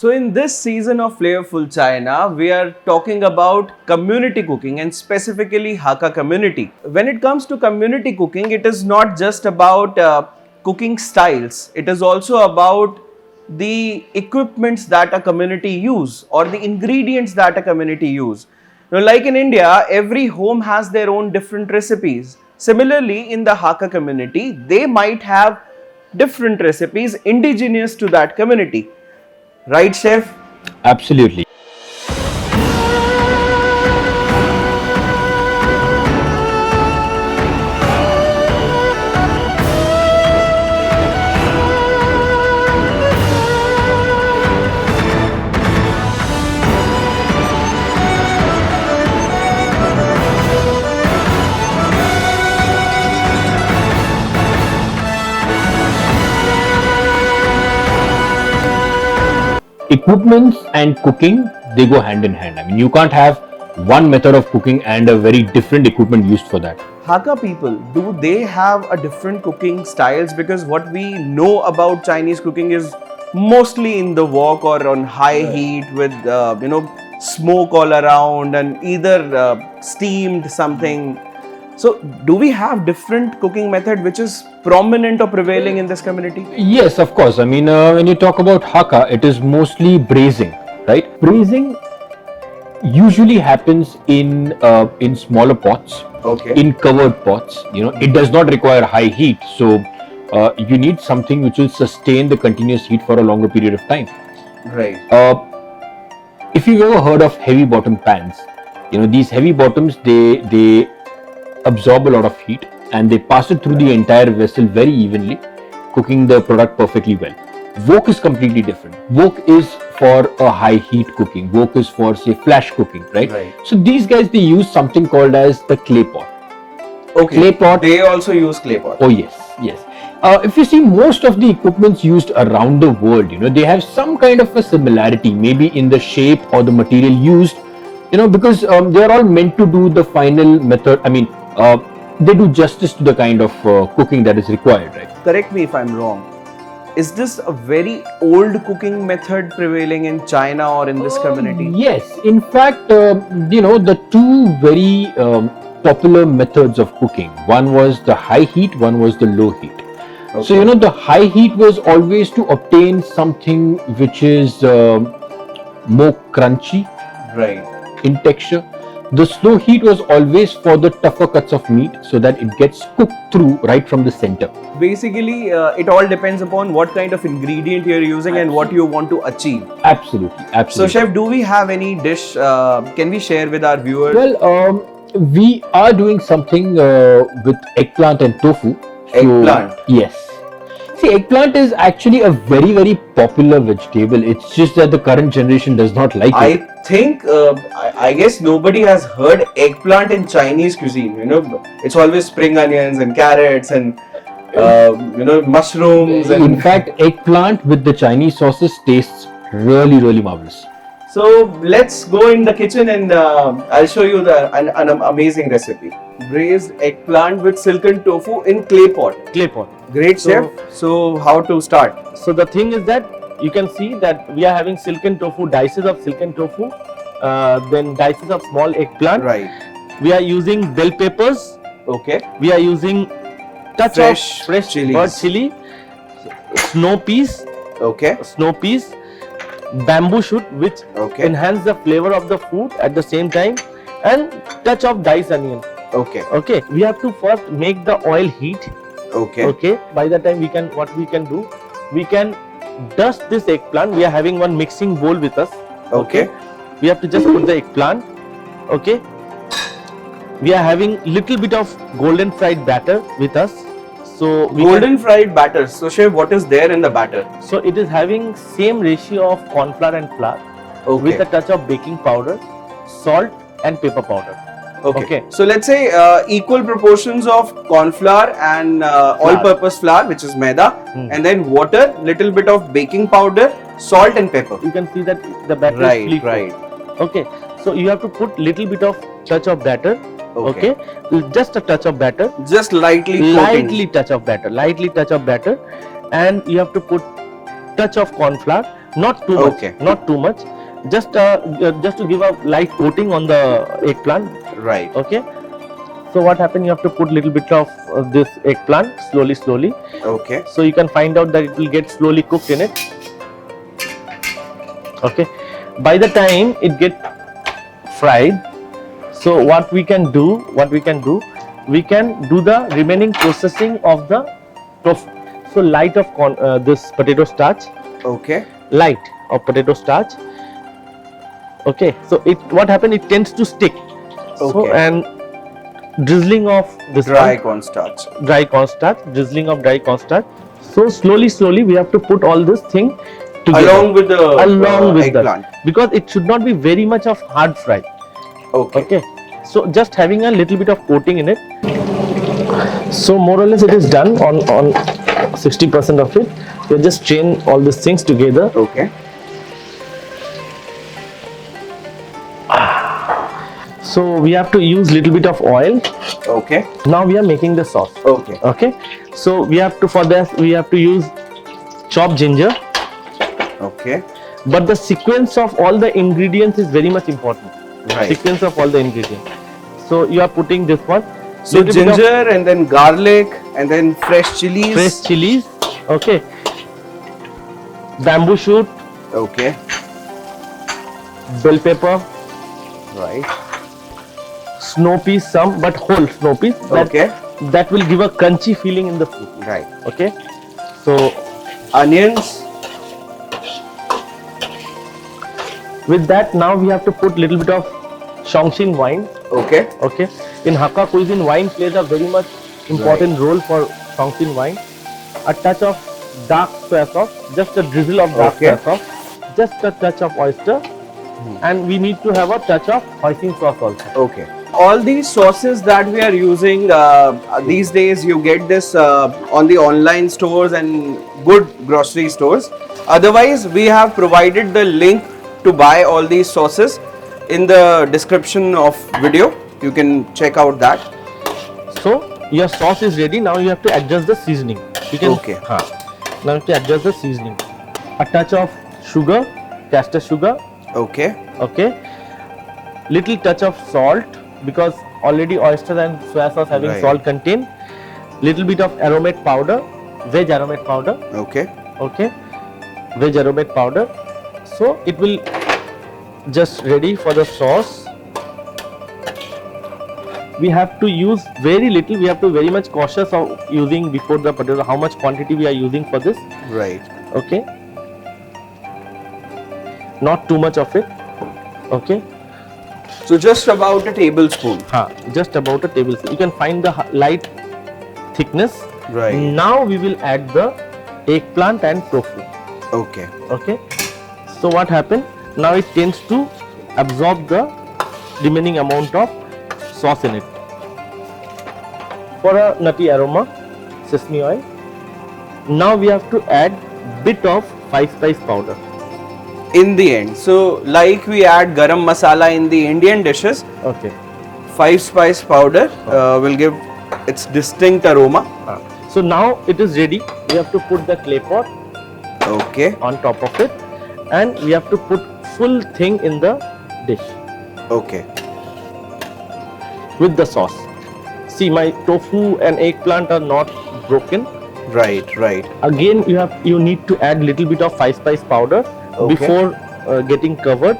So in this season of Flavorful China, we are talking about community cooking and specifically Hakka community. When it comes to community cooking, it is not just about cooking styles. It is also about the equipments that a community use or the ingredients that a community use. Now, like in India, every home has their own different recipes. Similarly, in the Hakka community, they might have different recipes indigenous to that community. Right, chef? Absolutely. Equipments and cooking, they go hand in hand. I mean, you can't have one method of cooking and a very different equipment used for that. Hakka people, do they have a different cooking styles? Because what we know about Chinese cooking is mostly in the wok or on high heat with smoke all around and either steamed something. So do we have different cooking method which is prominent or prevailing in this community? Yes, of course. I mean, when you talk about Hakka, it is mostly braising, right? Braising usually happens in smaller pots, Okay. in covered pots. You know, it does not require high heat, so you need something which will sustain the continuous heat for a longer period of time. Right. If you've ever heard of heavy bottom pans, you know, these heavy bottoms, they absorb a lot of heat and they pass it through the entire vessel very evenly, cooking the product perfectly well. Wok is completely different. Wok is for a high heat cooking. Wok is for, say, flash cooking, right? Right. So these guys, they use something called as the clay pot. Okay. Clay pot. They also use clay pot. Oh yes, yes. If you see most of the equipments used around the world, you know, they have some kind of a similarity, maybe in the shape or the material used, you know, because they are all meant to do the final method. I mean, they do justice to the kind of cooking that is required, right? Correct me if I'm wrong. Is this a very old cooking method prevailing in China or in this community? Yes. In fact, the two very popular methods of cooking. One was the high heat, one was the low heat. Okay. So, the high heat was always to obtain something which is more crunchy Right. in texture. The slow heat was always for the tougher cuts of meat so that it gets cooked through right from the center. Basically, it all depends upon what kind of ingredient you're using and what you want to achieve. Absolutely, So, absolutely. chef, do we have any dish? Can we share with our viewers? Well, we are doing something with eggplant and tofu. Eggplant? Yes. See, eggplant is actually a very, very popular vegetable. It's just that the current generation does not like it. I think, I guess nobody has heard eggplant in Chinese cuisine. You know, it's always spring onions and carrots and mushrooms. In And fact, eggplant with the Chinese sauces tastes really, really marvelous. so let's go in the kitchen and I'll show you an amazing recipe. Braised eggplant with silken tofu in clay pot. Clay pot. Great, chef. So how to start? So the thing is that you can see that we are having silken tofu, dices of silken tofu, then dices of small eggplant. Right. We are using bell peppers. Okay. We are using touch Fresh of fresh chilies. bird chili, snow peas, Okay. bamboo shoot, which Okay. enhance the flavor of the food at the same time, and touch of diced onion. Okay. Okay, we have to first make the oil heat. Okay. Okay, by the time what we can do, we can dust this eggplant. We are having one mixing bowl with us. Okay. We have to just put the eggplant. Okay, we are having little bit of golden fried batter with us. So we Golden fried batter. So, chef, what is there in the batter? so it is having same ratio of corn flour and flour Okay. with a touch of baking powder, salt and pepper powder. Okay. Okay. So let's say equal proportions of corn flour and all-purpose flour, which is maida, and then water, little bit of baking powder, salt and pepper. You can see that the batter is Right. fully Right. cooked. Okay, so you have to put little bit of touch of batter. Okay, just a touch of batter, Just lightly coating. lightly touch of batter, and you have to put touch of corn flour Not too much. Okay. Not too much. Just to give a light coating on the eggplant. Right. Okay. So what happened? You have to put little bit of this eggplant slowly. Okay. So you can find out that it will get slowly cooked in it. Okay. By the time it get fried, so what we can do, we can do the remaining processing of the tofu. So light of this potato starch, Okay. light of potato starch. Okay, so what happened? It tends to stick. So Okay. and drizzling of this Dry one, cornstarch. dry cornstarch, drizzling of dry cornstarch. So slowly we have to put all this thing together Along with the along with eggplant. that, because it should not be very much of hard fry. Okay. Okay, so just having a little bit of coating in it. So more or less it is done on 60% of it. You just chain all these things together. Okay. So we have to use little bit of oil. Okay. Now we are making the sauce. Okay. Okay, so we have to, for this we have to use chopped ginger, Okay. but the sequence of all the ingredients is very much important. Right. Sequence of all the ingredients. So you are putting this one. So little bit of ginger and then garlic and then fresh chilies. fresh chilies. Okay, bamboo shoot, Okay. bell pepper, Right. snow peas, some but whole snow peas. Okay. That will give a crunchy feeling in the food. Right. Okay, so Onions. with that now we have to put little bit of Chongqing wine. Okay. Okay, in Hakka cuisine wine plays a very much important role for Chongqing wine. A touch of dark soy sauce, just a drizzle of dark Okay. soy sauce, just a touch of oyster, and we need to have a touch of hoisin sauce also. Okay. All these sauces that we are using these days, you get this on the online stores and good grocery stores. Otherwise, we have provided the link to buy all these sauces in the description of video. You can check out that. So your sauce is ready. Now you have to adjust the seasoning. You can, Okay. Now you have to adjust the seasoning. A touch of sugar, castor sugar. Okay. Okay, little touch of salt, because already oyster and soya sauce having Right. salt contain. Little bit of aromatic powder, veg aromatic powder. Okay. Okay, veg aromatic powder. So it will just ready for the sauce. We have to use very little. We have to very much cautious of using before the potato. How much quantity we are using for this? Right. Okay, not too much of it. Okay. So just about a tablespoon. Just about a tablespoon. You can find the light thickness. Right. Now we will add the eggplant and tofu. Okay. Okay. So what happened? Now it tends to absorb the remaining amount of sauce in it. For a nutty aroma, sesame oil. Now we have to add bit of 5-spice powder. In the end, so like we add garam masala in the Indian dishes, Okay. 5-spice powder will give its distinct aroma. So now it is ready. We have to put the clay pot Okay. on top of it, and we have to put full thing in the dish Okay. with the sauce. See, my tofu and eggplant are not broken. Right. Right. Again, you need to add little bit of 5-spice powder Okay. before getting covered.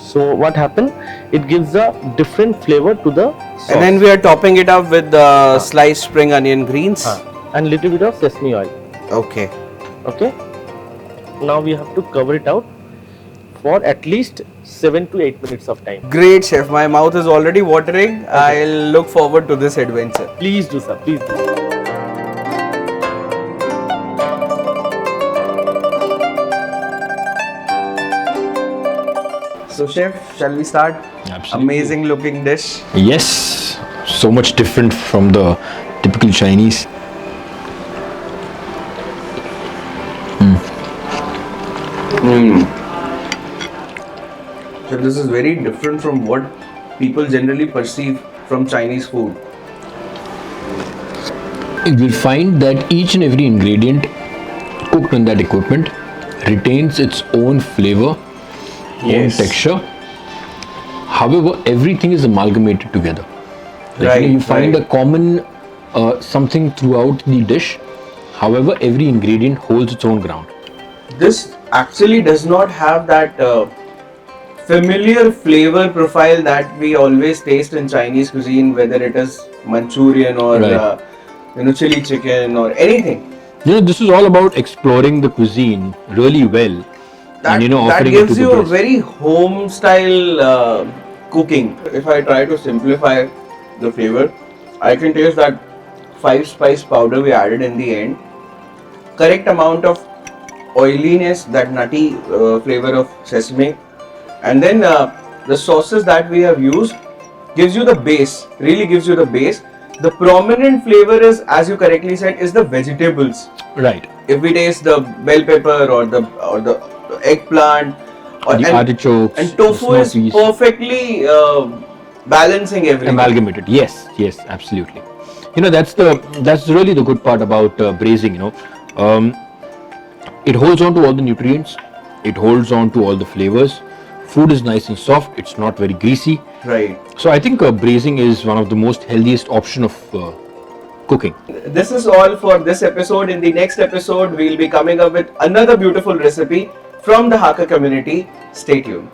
So what happened? It gives a different flavor to the sauce. And then we are topping it up with the sliced spring onion greens. And little bit of sesame oil. Okay. Okay. Now we have to cover it out for at least 7 to 8 minutes of time. Great, chef. My mouth is already watering. I'll look forward to this adventure. Please do, sir. Please do. So, chef, shall we start? Absolutely. Amazing looking dish. Yes, so much different from the typical Chinese. So this is very different from what people generally perceive from Chinese food. you will find that each and every ingredient cooked in that equipment retains its own flavor, own Yes. texture. However, everything is amalgamated together. Right, You find right. a common something throughout the dish. However, every ingredient holds its own ground. This actually does not have that familiar flavor profile that we always taste in Chinese cuisine, whether it is Manchurian or Right. chili chicken or anything. This is all about exploring the cuisine really well, That, and that offering it to gives the you a guests. very home style cooking. If I try to simplify the flavor, I can taste that 5 spice powder we added in the end, correct amount of oiliness, that nutty flavor of sesame, and then the sauces that we have used gives you the base, really gives you the base. The prominent flavor is, as you correctly said, is the vegetables. Right. If we taste the bell pepper or the eggplant or The artichokes, and the tofu is snow peas. perfectly balancing everything. Amalgamated. Yes, yes, absolutely. That's really the good part about braising. It holds on to all the nutrients. It holds on to all the flavors. Food is nice and soft. It's not very greasy. Right. So I think braising is one of the most healthiest option of cooking. This is all for this episode. In the next episode, we'll be coming up with another beautiful recipe from the Hakka community. Stay tuned.